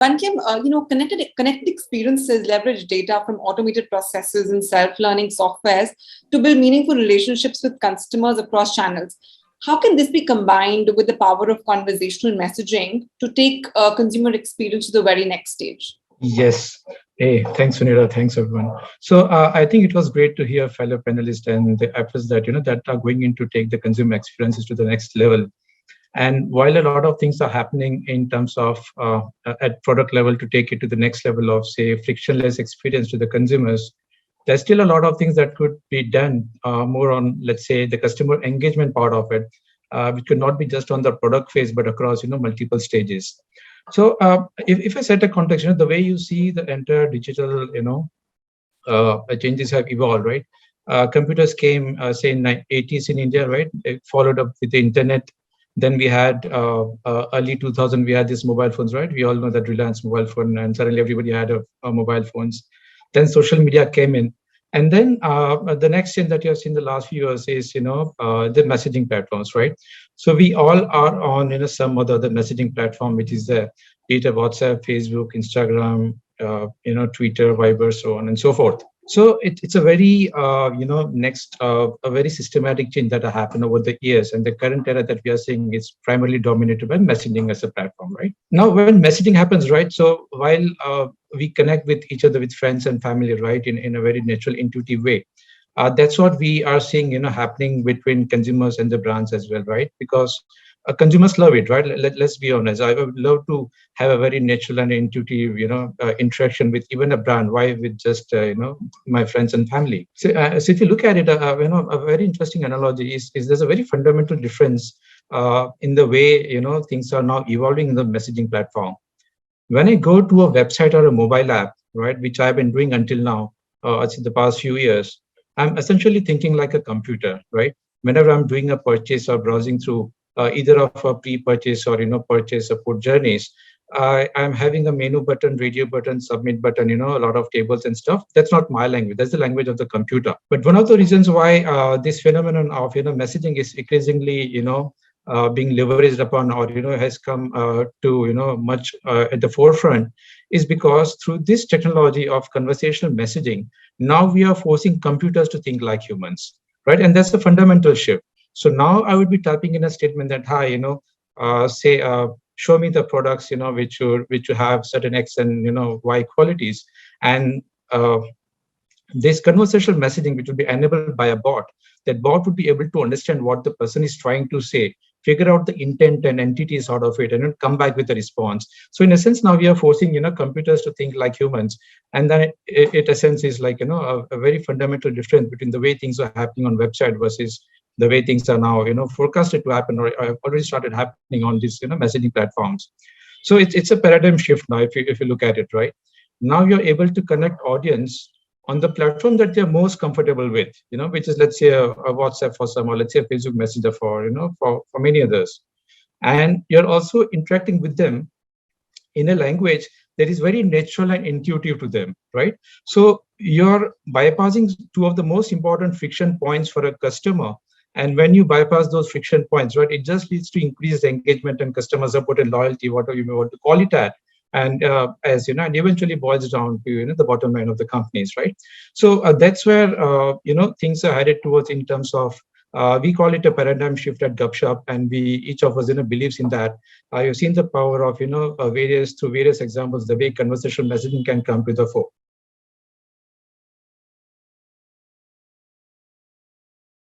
Bankim, connected experiences leverage data from automated processes and self-learning softwares to build meaningful relationships with customers across channels. How can this be combined with the power of conversational messaging to take consumer experience to the very next stage? Yes. Hey, thanks, Sunita. Thanks, everyone. So I think it was great to hear fellow panelists and the efforts that that are going in to take the consumer experiences to the next level. And while a lot of things are happening in terms of at product level to take it to the next level of, say, frictionless experience to the consumers, there's still a lot of things that could be done more on, let's say, the customer engagement part of it, which could not be just on the product phase, but across multiple stages. So if I set a context, the way you see the entire digital, changes have evolved, right? Computers came, say, in the 80s in India, right? It followed up with the internet. Then we had early 2000, we had these mobile phones, right? We all know that Reliance mobile phone, and suddenly everybody had a mobile phones. Then social media came in. And then the next thing that you have seen the last few years is, the messaging platforms, right? So we all are on, some other the messaging platform, which is the data, WhatsApp, Facebook, Instagram, Twitter, Viber, so on and so forth. So it's a very, a very systematic change that has happened over the years. And the current era that we are seeing is primarily dominated by messaging as a platform, right? Now, when messaging happens, right? So while we connect with each other, with friends and family, right, in a very natural, intuitive way, that's what we are seeing, happening between consumers and the brands as well, right? Because consumers love it, right? Let's be honest. I would love to have a very natural and intuitive, interaction with even a brand. Why with just, my friends and family? So if you look at it, a very interesting analogy is there's a very fundamental difference in the way, things are now evolving in the messaging platform. When I go to a website or a mobile app, right, which I've been doing until now, the past few years, I'm essentially thinking like a computer, right? Whenever I'm doing a purchase or browsing through either of a pre-purchase or purchase support journeys, I'm having a menu button, radio button, submit button, a lot of tables and stuff. That's not my language. That's the language of the computer. But one of the reasons why this phenomenon of messaging is increasingly being leveraged upon or has come to much at the forefront is because through this technology of conversational messaging, now we are forcing computers to think like humans, right? And that's a fundamental shift. So now I would be typing in a statement that, hi, say, show me the products, which you have certain X and Y qualities, and this conversational messaging, which would be enabled by a bot, that bot would be able to understand what the person is trying to say, figure out the intent and entities out of it, and then come back with a response. So in a sense, now we are forcing computers to think like humans, and then it essence is like a very fundamental difference between the way things are happening on website versus the way things are now forecasted to happen or already started happening on these messaging platforms. So it's a paradigm shift now if you look at it, right? Now you're able to connect audience on the platform that they're most comfortable with, which is, let's say, a WhatsApp for some, or let's say a Facebook Messenger for many others. And you're also interacting with them in a language that is very natural and intuitive to them, right? So you're bypassing two of the most important friction points for a customer. And when you bypass those friction points, right, it just leads to increased engagement and customer support and loyalty, whatever you may want to call it at. And as and eventually boils down to the bottom line of the companies, right? So that's where things are headed towards in terms of we call it a paradigm shift at Gupshup, and we each of us believes in that. You've seen the power of various examples, the way conversational messaging can come to the fore.